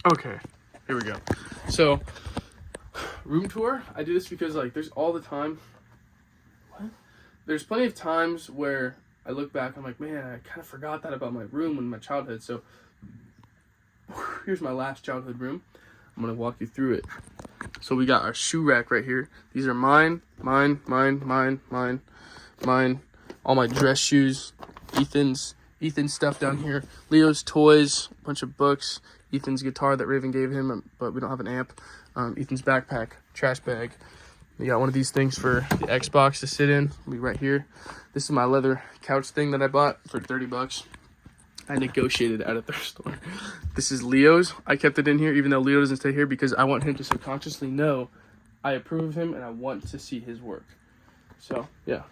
Okay, here we go. So, room tour. I do this because like there's all the time. What? There's plenty of times where I look back, I'm like, man, I kind of forgot that about my room in my childhood. So, here's my last childhood room. I'm gonna walk you through it. So we got our shoe rack right here. These are mine. All my dress shoes. Ethan's stuff down here. Leo's toys, a bunch of books. Ethan's guitar that Raven gave him, but we don't have an amp. Ethan's backpack, trash bag. We got one of these things for the Xbox to sit in. It'll be right here. This is my leather couch thing that I bought for 30 bucks. I negotiated at a thrift store. This is Leo's. I kept it in here even though Leo doesn't stay here because I want him to subconsciously know I approve of him and I want to see his work. So, yeah.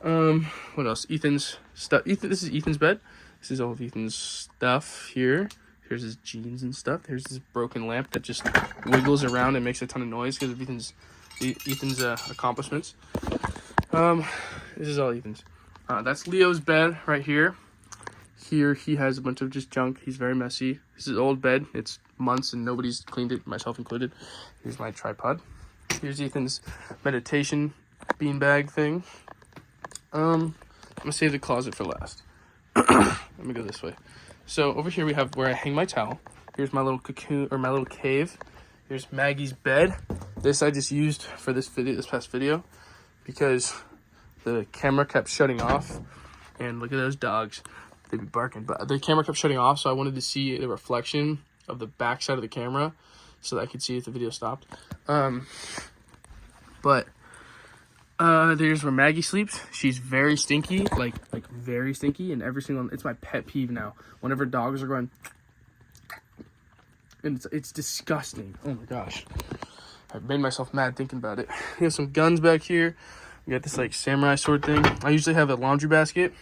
What else? Ethan's stuff. This is Ethan's bed. This is all of Ethan's stuff here. Here's his jeans and stuff. Here's this broken lamp that just wiggles around and makes a ton of noise because of Ethan's accomplishments. This is all Ethan's. That's Leo's bed right here. Here he has a bunch of just junk. He's very messy. This is old bed. It's months and nobody's cleaned it, myself included. Here's my tripod. Here's Ethan's meditation beanbag thing. I'm gonna save the closet for last. Let me go this way. So over here we have where I hang my towel. Here's my little cocoon or my little cave. Here's Maggie's bed. This I just used for this past video, because the camera kept shutting off. And look at those dogs. They'd be barking, but the camera kept shutting off, so I wanted to see the reflection of the back side of the camera so that I could see if the video stopped. There's where Maggie sleeps. She's very stinky, like very stinky, and it's my pet peeve now. Whenever dogs are going, and it's disgusting. Oh my gosh. I've made myself mad thinking about it. We have some guns back here. We got this like samurai sword thing. I usually have a laundry basket.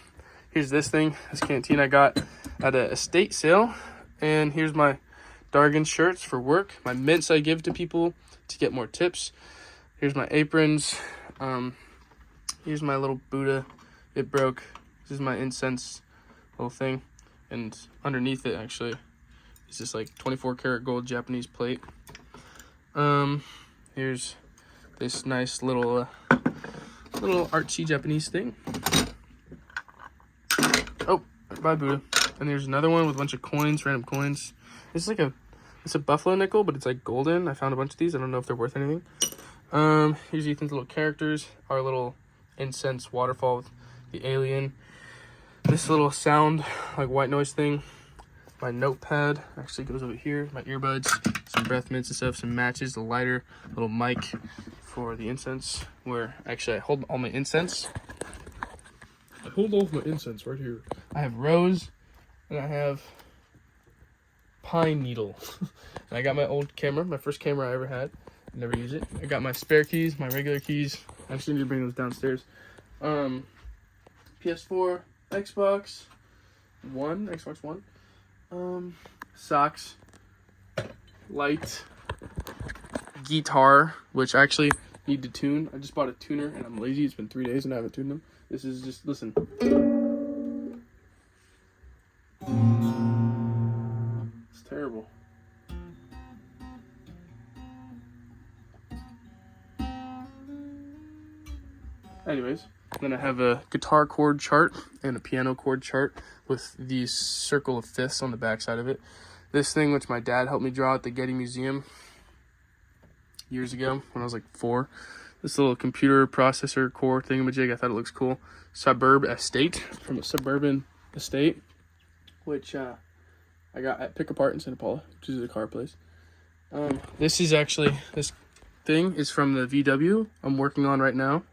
Here's this thing, this canteen I got at an estate sale. And here's my Dargan shirts for work. My mints I give to people to get more tips. Here's my aprons. Here's my little Buddha. It broke. This is my incense little thing. And underneath it, actually, is this like 24 karat gold Japanese plate. Here's this nice little artsy Japanese thing. Oh, bye Buddha. And there's another one with a bunch of coins, random coins. It's a buffalo nickel, but it's like golden. I found a bunch of these. I don't know if they're worth anything. Here's Ethan's little characters. Our little incense waterfall with the alien. This little sound, like white noise thing. My notepad actually goes over here. My earbuds, some breath mints and stuff, some matches, a lighter, little mic for the incense, where actually I hold all my incense. I hold all of my incense right here. I have rose, and I have pine needle. And I got my old camera, my first camera I ever had. I never use it. I got my spare keys, my regular keys. I actually need to bring those downstairs. PS4, Xbox One. Socks, light, guitar, which I actually need to tune. I just bought a tuner and I'm lazy. It's been 3 days and I haven't tuned them. This is just, listen. It's terrible. Anyways, then I have a guitar chord chart and a piano chord chart with the circle of fifths on the back side of it. This thing, which my dad helped me draw at the Getty Museum years ago when I was like 4. This little computer processor core thingamajig, I thought it looks cool. Suburb Estate, from a suburban estate, which I got at Pick Apart in Santa Paula, which is a car place. This thing is from the VW I'm working on right now.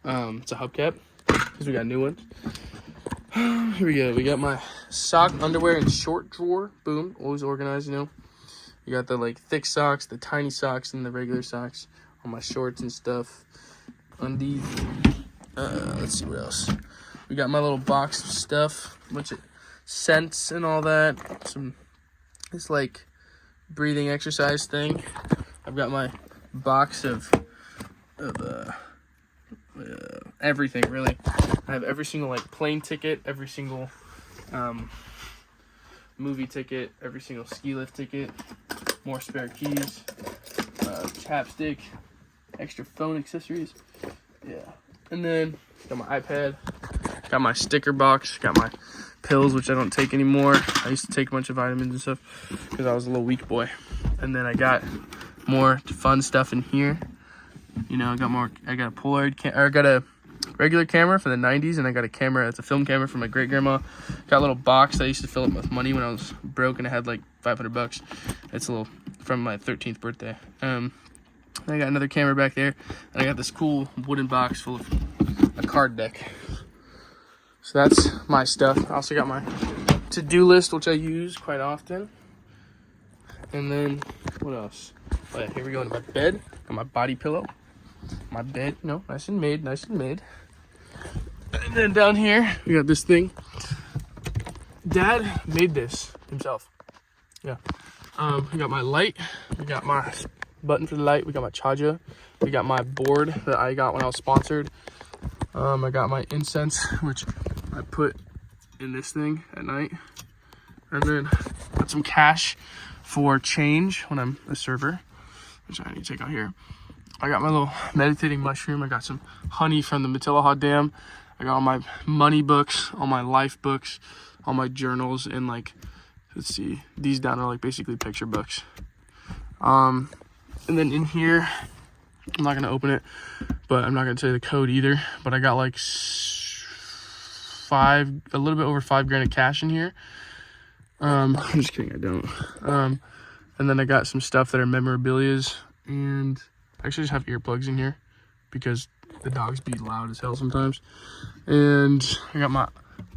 It's a hubcap, because we got new ones. Here we go. We got my sock, underwear, and short drawer. Boom. Always organized, you know. You got the like thick socks, the tiny socks, and the regular socks. All my shorts and stuff. Undies. Let's see what else. We got my little box of stuff. A bunch of scents and all that. This like breathing exercise thing. I've got my box of everything, really. I have every single like plane ticket, every single movie ticket, every single ski lift ticket. more spare keys, chapstick, extra phone accessories. Yeah. And then got my iPad, got my sticker box, got my pills, which I don't take anymore. I used to take a bunch of vitamins and stuff because I was a little weak boy. And then I got more fun stuff in here. You know, I got a Polaroid I got a regular camera for the 90s, and I got a camera, it's a film camera from my great grandma. Got a little box that I used to fill up with money when I was broke and I had like $500. It's a little from my 13th birthday. I got another camera back there, and I got this cool wooden box full of a card deck. So that's my stuff. I also got my to-do list, which I use quite often. And then what else? Oh yeah, here we go into my bed. Got my body pillow. My bed, nice and made. And then down here, we got this thing. Dad made this himself. Yeah. We got my light. We got my button for the light. We got my charger. We got my board that I got when I was sponsored. I got my incense, which I put in this thing at night. And then got some cash for change when I'm a server, which I need to take out here. I got my little meditating mushroom. I got some honey from the Matilahaw Dam. I got all my money books, all my life books, all my journals, and like, let's see, these down are like basically picture books. And then in here, I'm not gonna open it, but I'm not gonna tell you the code either. But I got like a little bit over $5,000 of cash in here. I'm just kidding, I don't. And then I got some stuff that are memorabilias, and I actually just have earplugs in here because the dogs be loud as hell sometimes. And I got my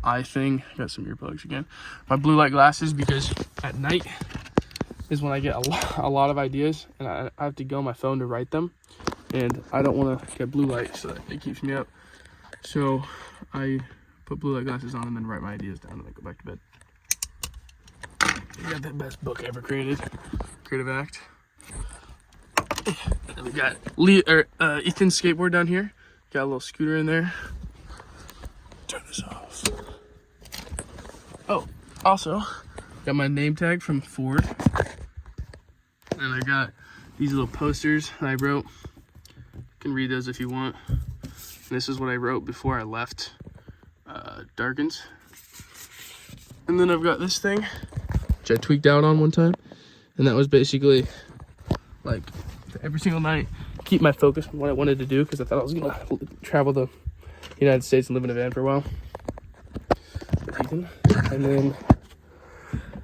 eye thing. I got some earplugs again. My blue light glasses, because at night is when I get a lot of ideas, and I have to go on my phone to write them, and I don't want to get blue light, so that it keeps me up. So I put blue light glasses on and then write my ideas down, and then go back to bed. We got the best book ever created, Creative Act. And then we got Ethan's skateboard down here. Got a little scooter in there. Turn this off. Oh, also got my name tag from Ford, and I got these little posters that I wrote. You can read those if you want. And this is what I wrote before I left Darkins. And then I've got this thing, which I tweaked out on one time, and that was basically like every single night keep my focus on what I wanted to do, because I thought I was gonna travel the United States and live in a van for a while with Ethan. And then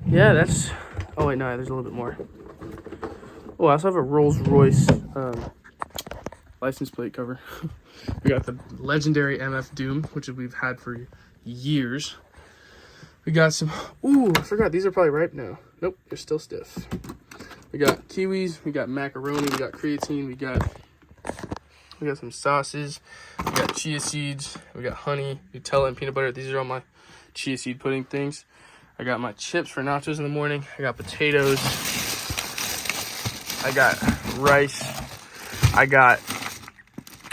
yeah, that's, oh wait, no, there's a little bit more. Oh, I also have a Rolls Royce license plate cover. We got the legendary MF Doom, which we've had for years. We got some, ooh, I forgot, these are probably ripe now. Nope, they're still stiff. We got kiwis, we got macaroni, we got creatine, we got some sauces, we got chia seeds, we got honey, Nutella, and peanut butter. These are all my chia seed pudding things. I got my chips for nachos in the morning. I got potatoes. I got rice. I got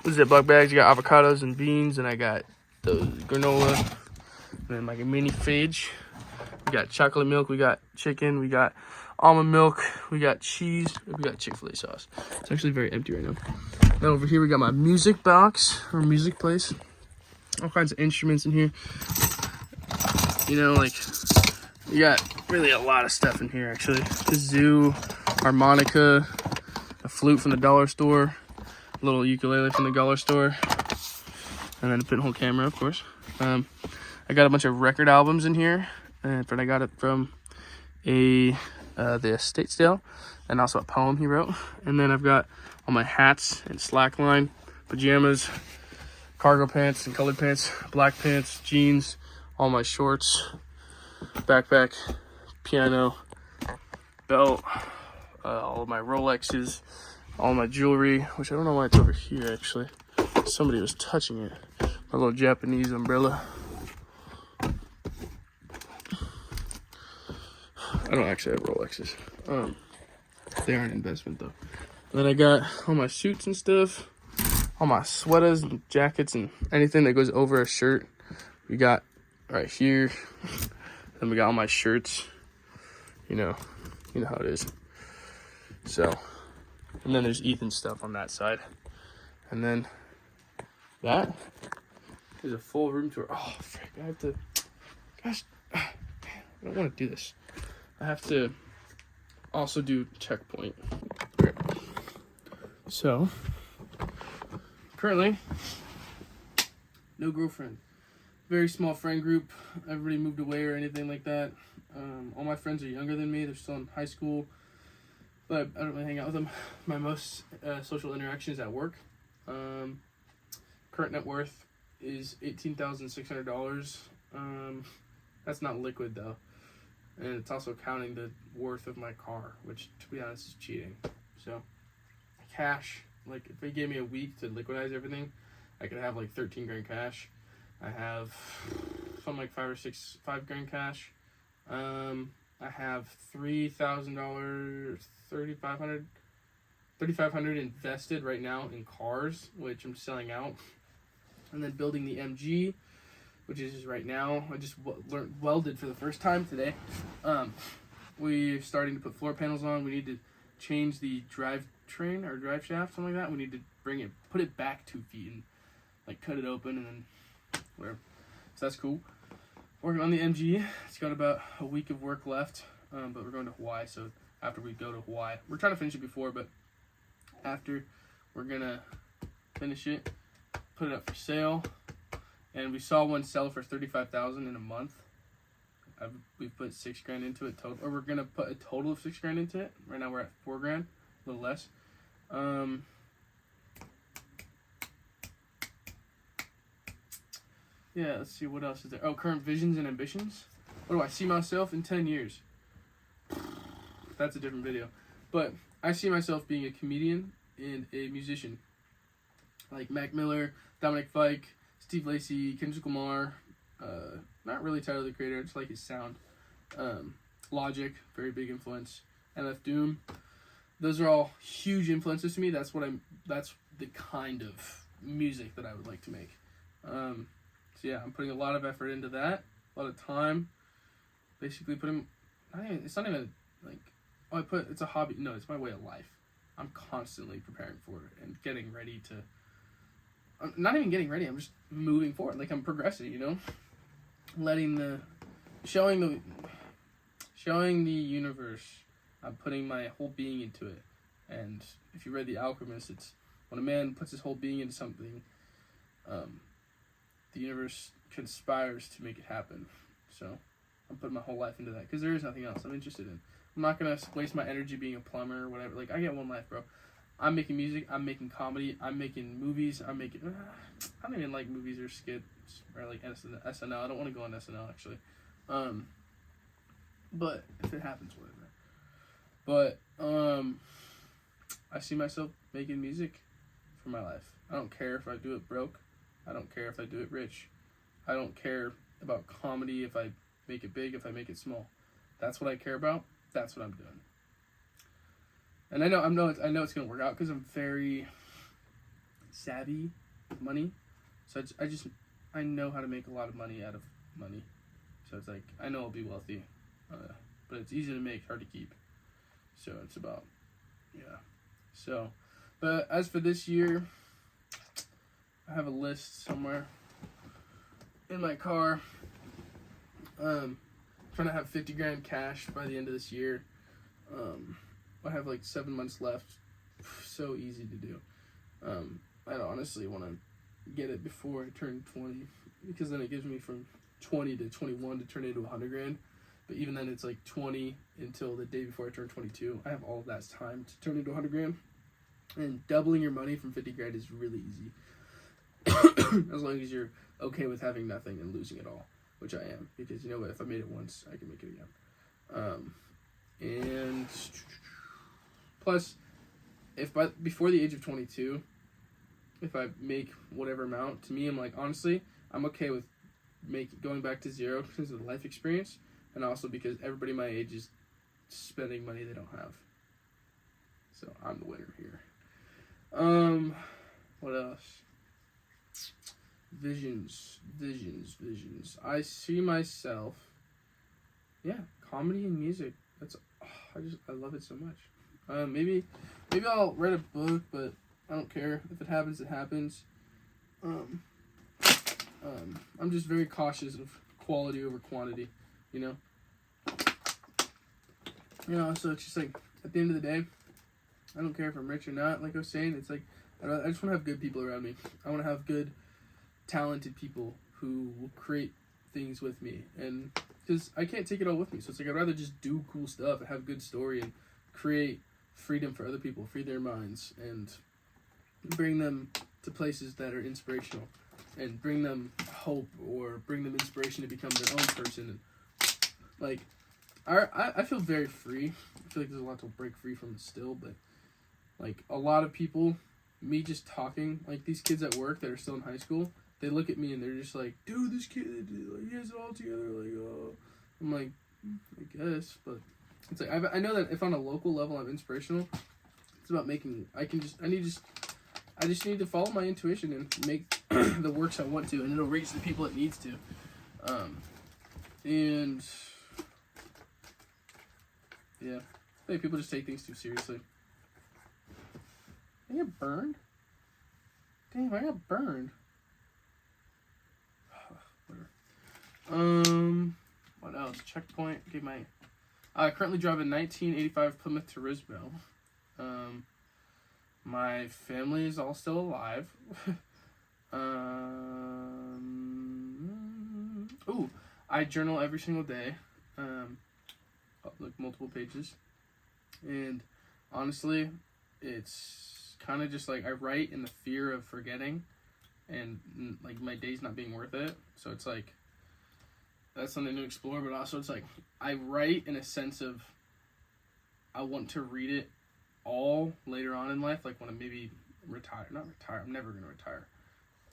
Ziploc bags. I got avocados and beans, and I got those granola. And then my mini fridge. We got chocolate milk. We got chicken. We got almond milk. We got cheese. We got Chick-fil-A sauce. It's actually very empty right now. Then over here we got my music box, or music place. All kinds of instruments in here. You know, like, you got really a lot of stuff in here, actually. Kazoo, harmonica, a flute from the dollar store, a little ukulele from the dollar store, and then a pinhole camera, of course. I got a bunch of record albums in here, and I got it from the estate sale, and also a poem he wrote. And then I've got all my hats and slackline, pajamas, cargo pants and colored pants, black pants, jeans, all my shorts, backpack, piano, belt, all of my Rolexes, all my jewelry, which I don't know why it's over here, actually. Somebody was touching it. My little Japanese umbrella. I don't actually have Rolexes. They are an investment, though. And then I got all my suits and stuff, all my sweaters and jackets and anything that goes over a shirt. We got right here. Then we got all my shirts. You know how it is. So, and then there's Ethan's stuff on that side. And then that is a full room tour. Oh, frick, I have to, gosh, man, I don't want to do this. I have to also do checkpoint. Okay. So, currently, no girlfriend. Very small friend group. Everybody moved away or anything like that. All my friends are younger than me. They're still in high school. But I don't really hang out with them. My most social interaction is at work. Current net worth is $18,600. That's not liquid though. And it's also counting the worth of my car, which to be honest is cheating. So cash, like if they gave me a week to liquidize everything, I could have like 13 grand cash. I have something like five grand cash. I have $3,000, $3,500 invested right now in cars, which I'm selling out, and then building the MG, which is right now. I just welded for the first time today. We're starting to put floor panels on. We need to change the drivetrain or drive shaft, something like that. We need to put it back 2 feet and like cut it open and then whatever. So that's cool. Working on the MG. It's got about a week of work left, but we're going to Hawaii. So after we go to Hawaii, we're trying to finish it before, but after we're gonna finish it, put it up for sale. And we saw one sell for $35,000 in a month. We put $6 grand into it total, or we're gonna put a total of $6 grand into it. Right now we're at $4 grand, a little less. Yeah, let's see what else is there. Oh, current visions and ambitions. What do I see myself in 10 years? That's a different video. But I see myself being a comedian and a musician. Like Mac Miller, Dominic Fike, Steve Lacy, Kendrick Lamar. Not really Tyler the Creator, I just like his sound. Logic, very big influence. MF Doom. Those are all huge influences to me. That's the kind of music that I would like to make. So yeah, I'm putting a lot of effort into that, a lot of time. Basically it's not even like, it's a hobby. No, it's my way of life. I'm constantly preparing for it and getting ready to, I'm not even getting ready, I'm just moving forward. Like I'm progressing, you know? Showing the universe, I'm putting my whole being into it. And if you read The Alchemist, it's when a man puts his whole being into something, the universe conspires to make it happen. So I'm putting my whole life into that because there is nothing else I'm interested in. I'm not gonna waste my energy being a plumber or whatever. Like I get one life, bro. I'm making music. I'm making comedy. I'm making movies. I don't even like movies or skits or like SNL. I don't want to go on SNL actually. But if it happens, whatever. But I see myself making music for my life. I don't care if I do it broke. I don't care if I do it rich. I don't care about comedy if I make it big, if I make it small. That's what I care about. That's what I'm doing. And I know it's gonna work out because I'm very savvy with money. So I know how to make a lot of money out of money. So it's like I know I'll be wealthy, but it's easy to make, hard to keep. So it's about So, but as for this year, I have a list somewhere in my car. Trying to have 50 grand cash by the end of this year. I have like 7 months left. So easy to do. I honestly want to get it before I turn 20 because then it gives me from 20 to 21 to turn into 100 grand. But even then it's like 20 until the day before I turn 22. I have all of that time to turn into 100 grand. And doubling your money from 50 grand is really easy. As long as you're okay with having nothing and losing it all, which I am, because you know what, if I made it once, I can make it again. And plus, before the age of 22, if I make whatever amount, to me, I'm like, honestly, I'm okay with going back to zero because of the life experience, and also because everybody my age is spending money they don't have. So I'm the winner here. What else? Visions. I see myself, comedy and music. I love it so much. Maybe I'll write a book, but I don't care. If it happens, it happens. Um, I'm just very cautious of quality over quantity, you know? So it's just like, at the end of the day, I don't care if I'm rich or not. Like I was saying, it's like, I just want to have good people around me. I want to have good, talented people who will create things with me. And because I can't take it all with me. So it's like, I'd rather just do cool stuff and have a good story and create freedom for other people, free their minds, and bring them to places that are inspirational, and bring them hope, or bring them inspiration to become their own person. And like, I feel very free. I feel like there's a lot to break free from still, but like a lot of people, me just talking, like these kids at work that are still in high school, they look at me and they're just like, dude, this kid, like, he has it all together. Like, I'm like, I guess, but it's like I know that if on a local level I'm inspirational, it's about making. I just need to follow my intuition and make the works I want to, and it'll reach the people it needs to. And yeah, I think people just take things too seriously. I get burned. Damn, I got burned. Whatever. What else? Checkpoint. Okay, I currently drive a 1985 Plymouth Turismo. My family is all still alive. I journal every single day. Like multiple pages. And honestly, it's kind of just like I write in the fear of forgetting and like my days not being worth it. So it's like, that's something to explore, but also it's like I write in a sense of I want to read it all later on in life, like when I'm maybe not retire, I'm never gonna retire,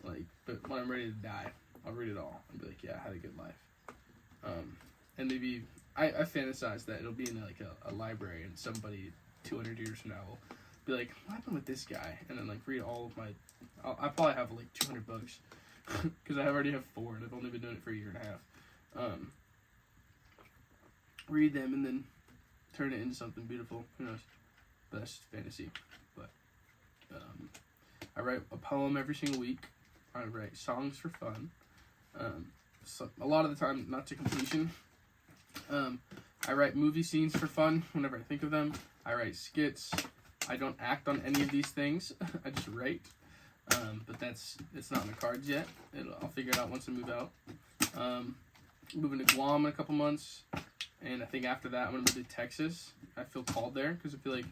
like, but when I'm ready to die, I'll read it all and be like, yeah, I had a good life. And maybe I fantasize that it'll be in like a library, and somebody 200 years from now will be like, what happened with this guy? And then like read all of I probably have like 200 books because I already have 4 and I've only been doing it for a year and a half. Read them and then turn it into something beautiful. Who knows? But that's just fantasy. But I write a poem every single week. I write songs for fun. So a lot of the time, not to completion. I write movie scenes for fun whenever I think of them. I write skits. I don't act on any of these things. I just write. But it's not in the cards yet. I'll figure it out once I move out. Moving to Guam in a couple months, and I think after that I'm gonna move to Texas. I feel called there because I feel like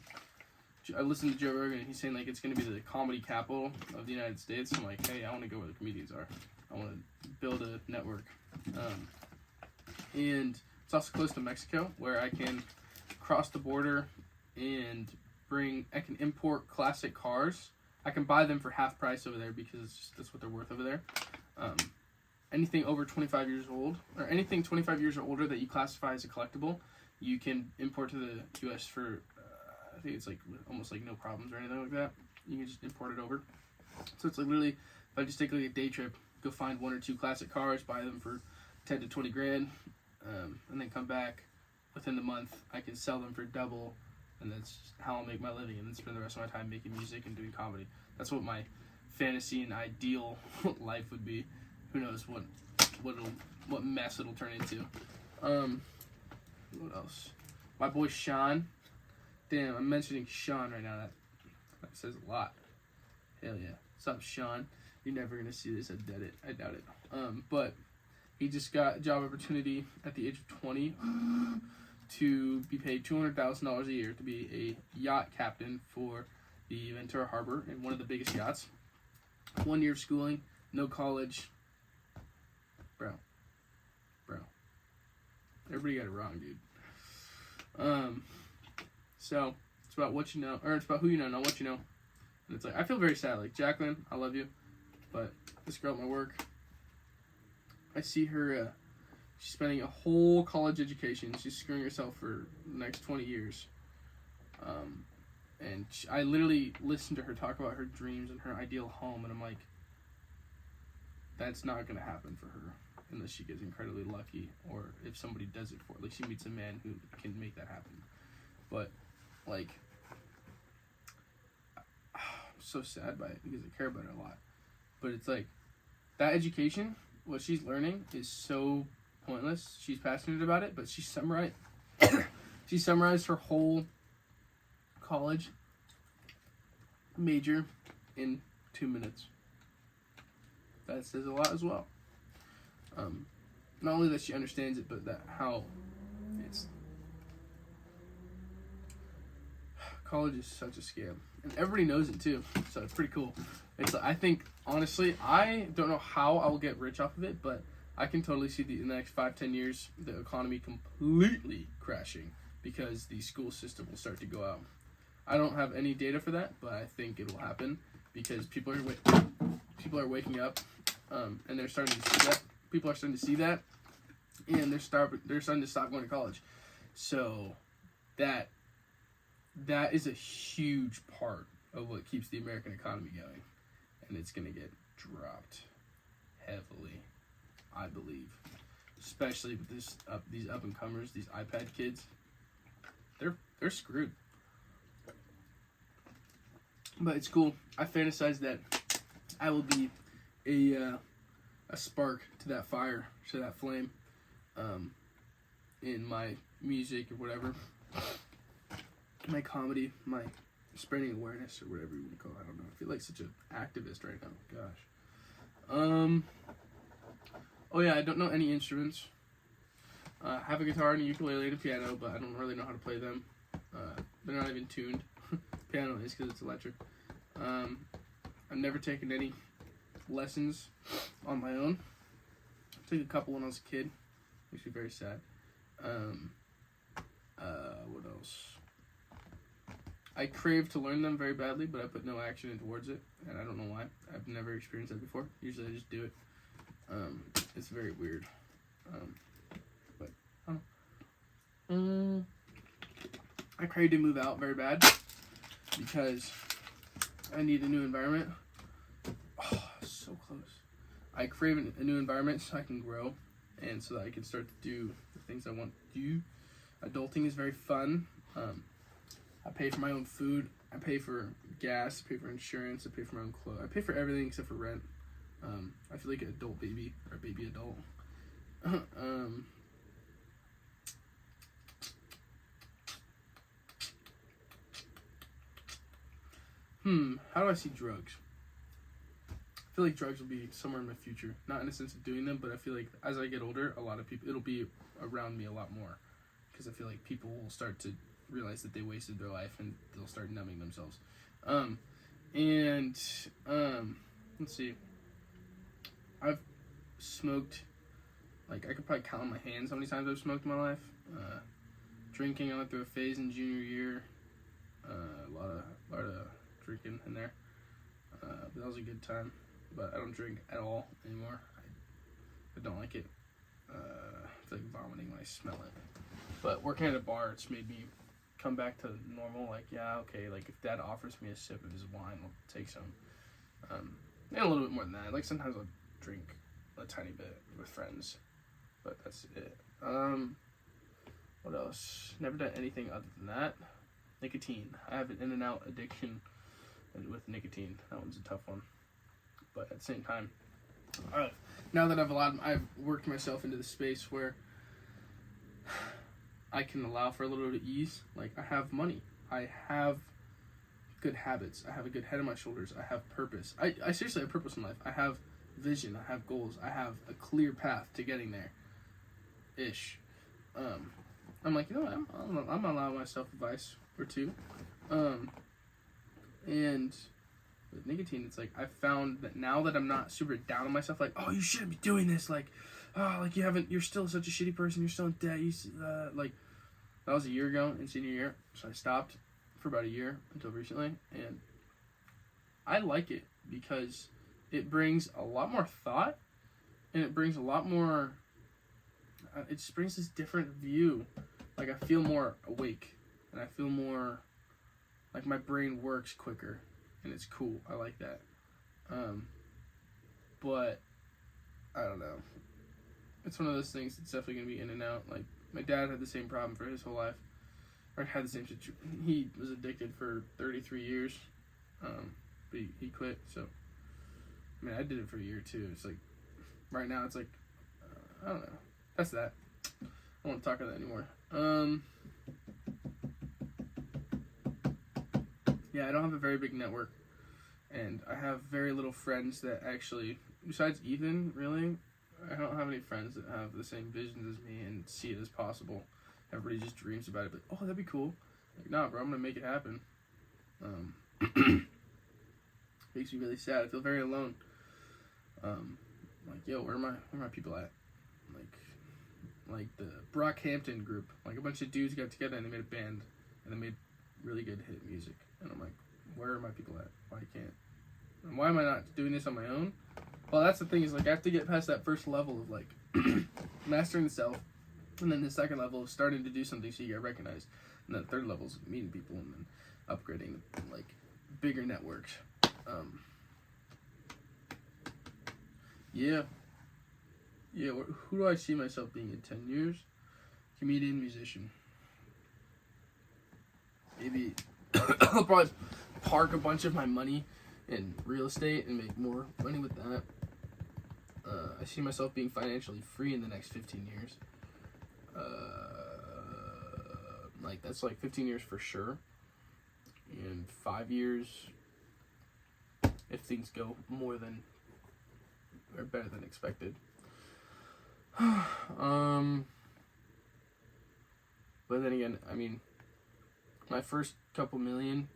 I listened to Joe Rogan and he's saying like it's gonna be the comedy capital of the United States. I'm like, hey, I want to go where the comedians are. I want to build a network, and it's also close to Mexico where I can cross the border and I can import classic cars. I can buy them for half price over there because that's what they're worth over there. Anything over 25 years old, or anything 25 years or older that you classify as a collectible, you can import to the U.S. for, I think it's like almost like no problems or anything like that. You can just import it over. So it's like literally, if I just take like a day trip, go find 1 or 2 classic cars, buy them for 10 to 20 grand, and then come back within the month, I can sell them for double, and that's how I'll make my living, and then spend the rest of my time making music and doing comedy. That's what my fantasy and ideal life would be. Who knows what mess it'll turn into. What else? My boy Sean. Damn, I'm mentioning Sean right now. That says a lot. Hell yeah. What's up, Sean? You're never gonna see this. I doubt it. But he just got a job opportunity at the age of 20 to be paid $200,000 a year to be a yacht captain for the Ventura Harbor in one of the biggest yachts. 1 year of schooling, no college. Bro. Everybody got it wrong, dude. So it's about what you know, or it's about who you know, not what you know. And it's like, I feel very sad. Like, Jacqueline, I love you, but this girl at my work, I see her, she's spending a whole college education. She's screwing herself for the next 20 years. And I literally listened to her talk about her dreams and her ideal home, and I'm like, that's not going to happen for her unless she gets incredibly lucky, or if somebody does it for her. Like, she meets a man who can make that happen. But, like, so sad by it because I care about her a lot. But it's like that education, what she's learning is so pointless. She's passionate about it, but she summarized her whole college major in 2 minutes. That says a lot as well. Not only that she understands it, but that how it's college is such a scam, and everybody knows it too. So it's pretty cool. I think honestly, I don't know how I will get rich off of it, but I can totally see in the next 5-10 years the economy completely crashing because the school system will start to go out. I don't have any data for that, but I think it will happen because people are waking up, and they're starting to see that. People are starting to see that, and they're starting to stop going to college. So that is a huge part of what keeps the American economy going, and it's going to get dropped heavily, I believe, especially with these up and comers, these iPad kids. They're screwed. But it's cool. I fantasize that I will be a spark to that fire, to that flame, in my music or whatever, my comedy, my spreading awareness or whatever you want to call it. I don't know. I feel like such an activist right now. Gosh. Oh yeah, I don't know any instruments. I have a guitar and a ukulele and a piano, but I don't really know how to play them. They're not even tuned. Piano is because it's electric. I've never taken any lessons on my own. I took a couple when I was a kid. Makes me very sad. What else? I crave to learn them very badly, but I put no action in towards it, and I don't know why. I've never experienced that before. Usually I just do it. It's very weird. But I don't know. I crave to move out very bad because I need a new environment. Oh, so close. I crave a new environment so I can grow and so that I can start to do the things I want to do. Adulting is very fun. I pay for my own food. I pay for gas. I pay for insurance. I pay for my own clothes. I pay for everything except for rent. I feel like an adult baby or a baby adult. How do I see drugs? I feel like drugs will be somewhere in my future. Not in the sense of doing them, but I feel like as I get older, a lot of people, it'll be around me a lot more. Because I feel like people will start to realize that they wasted their life and they'll start numbing themselves. Let's see. I've smoked, like, I could probably count on my hands how many times I've smoked in my life. Drinking, I went through a phase in junior year. A lot of drinking in there. But that was a good time. But I don't drink at all anymore. I don't like it. I feel like vomiting when I smell it. But working at a bar, it's made me come back to normal. Like, yeah, okay, like if Dad offers me a sip of his wine, I'll take some. And a little bit more than that. Like sometimes I'll drink a tiny bit with friends, but that's it. What else? Never done anything other than that. Nicotine. I have an in and out addiction with nicotine. That one's a tough one. But at the same time, now that I've worked myself into the space where I can allow for a little bit of ease. Like, I have money. I have good habits. I have a good head on my shoulders. I have purpose. I seriously have purpose in life. I have vision. I have goals. I have a clear path to getting there. Ish. I'm like, you know what? I'm allowing myself advice or two. And with nicotine, it's like I found that now that I'm not super down on myself, like, oh, you shouldn't be doing this, like, oh, like you're still such a shitty person, you're still in debt, like, that was a year ago in senior year, so I stopped for about a year until recently, and I like it because it brings a lot more thought, and it brings a lot more, it just brings this different view, like, I feel more awake, and I feel more, like, my brain works quicker. And it's cool. I like that. But I don't know. It's one of those things that's definitely going to be in and out. Like, my dad had the same problem for his whole life. Or had the same situation. He was addicted for 33 years. but he quit. So, I mean, I did it for a year too. It's like, right now it's like, I don't know. That's that. I don't want to talk about that anymore. Yeah, I don't have a very big network, and I have very little friends that actually, besides Ethan, really, I don't have any friends that have the same visions as me and see it as possible. Everybody just dreams about it, but, oh, that'd be cool. Like, nah, bro, I'm gonna make it happen. Makes me really sad. I feel very alone. Like, yo, where are my people at? Like the Brockhampton group. Like, a bunch of dudes got together and they made a band, and they made really good hit music. And I'm like, where are my people at? Why can't? And why am I not doing this on my own? Well, that's the thing, is like, I have to get past that first level of like mastering the self, and then the second level of starting to do something so you get recognized, and then the third level is meeting people, and then upgrading like bigger networks. Yeah, who do I see myself being in 10 years? Comedian, musician. Maybe I'll probably park a bunch of my money in real estate and make more money with that. I see myself being financially free in the next 15 years. Like, that's like 15 years for sure. And 5 years, if things go more than, or better than expected. But then again, I mean, my first couple million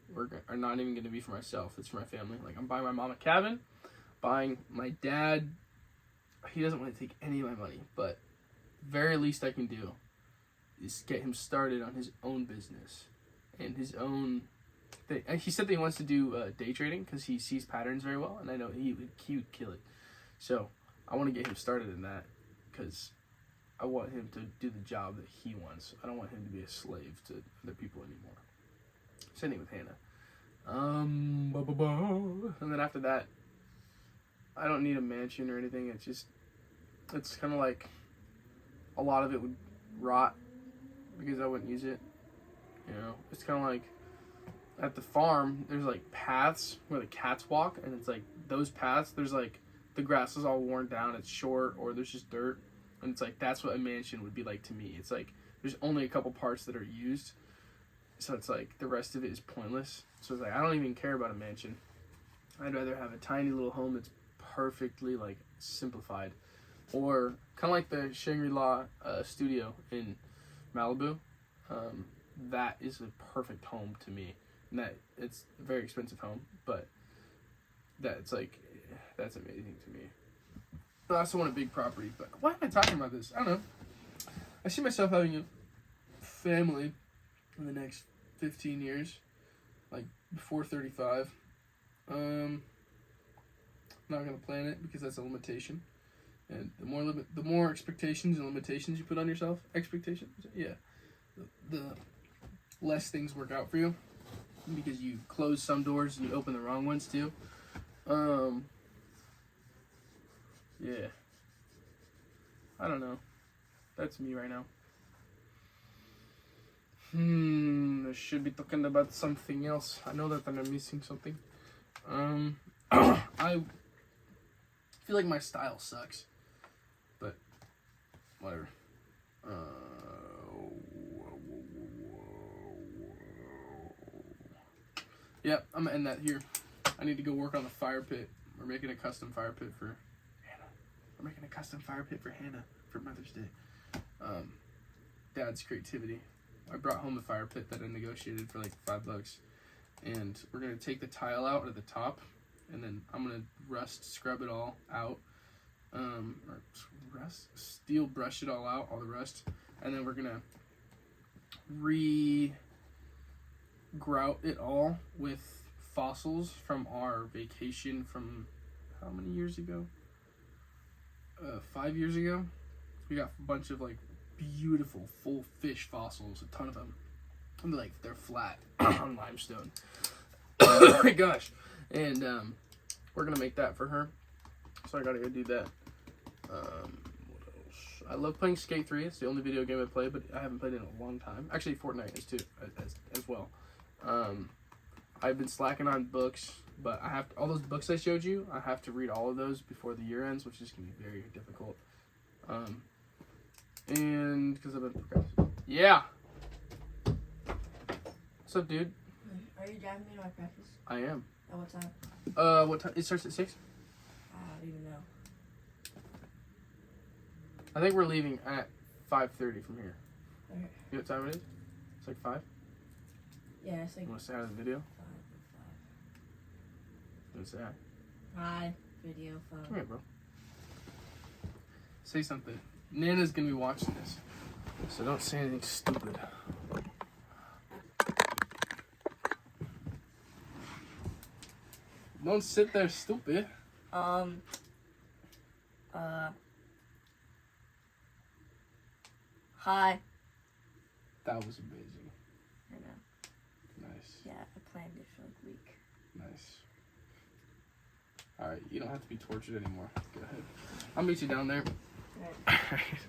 are not even going to be for myself. It's for my family. Like, I'm buying my mom a cabin, buying my dad. He doesn't want to take any of my money, but very least I can do is get him started on his own business and his own thing. He said that he wants to do day trading because he sees patterns very well, and I know he would kill it. So I want to get him started in that because I want him to do the job that he wants. I don't want him to be a slave to other people anymore. Same thing with Hannah. And then after that, I don't need a mansion or anything. It's kind of like a lot of it would rot because I wouldn't use it. You know, it's kind of like at the farm, there's like paths where the cats walk, and it's like those paths, there's like the grass is all worn down, it's short, or there's just dirt. And it's like, that's what a mansion would be like to me. It's like, there's only a couple parts that are used. So it's like, the rest of it is pointless. So it's like, I don't even care about a mansion. I'd rather have a tiny little home that's perfectly, like, simplified. Or, kind of like the Shangri-La studio in Malibu. That is a perfect home to me. And that, it's a very expensive home, but that's like, that's amazing to me. I also want a big property, but why am I talking about this? I don't know. I see myself having a family in the next 15 years, like before 35. I'm not gonna plan it because that's a limitation, and the more expectations and limitations you put on yourself, the less things work out for you because you close some doors and you open the wrong ones too. Yeah. I don't know. That's me right now. I should be talking about something else. I know that I'm missing something. I feel like my style sucks. But, whatever. Yeah, I'm gonna end that here. I need to go work on the fire pit. We're making a custom fire pit for Hannah for Mother's Day. Dad's creativity. I brought home the fire pit that I negotiated for like $5, and we're gonna take the tile out at the top, and then I'm gonna scrub it all out, steel brush it all out, all the rust, and then we're gonna grout it all with fossils from our vacation from how many years ago? 5 years ago. We got a bunch of like beautiful full fish fossils, a ton of them. And they're flat on limestone. Oh my gosh. And we're gonna make that for her. So I gotta go do that. What else? I love playing Skate 3. It's the only video game I play, but I haven't played it in a long time. Actually, Fortnite is too as well. I've been slacking on books. But I have all those books I showed you. I have to read all of those before the year ends, which is gonna be very difficult. And because I've been procrastinating. Yeah. What's up, dude? Are you driving me to my practice? I am. At what time? What time? It starts at 6. I don't even know. I think we're leaving at 5:30 from here. Okay. You know what time it is? It's like 5. Yeah, it's like You want to say hi to the video? 5. You want to say hi? Hi, video 5. Come here, bro. Say something. Nana's gonna be watching this, so don't say anything stupid. Don't sit there stupid. Hi. That was amazing. I know. Nice. Yeah, I planned it for like a week. Nice. Alright, you don't have to be tortured anymore. Go ahead. I'll meet you down there. Alright.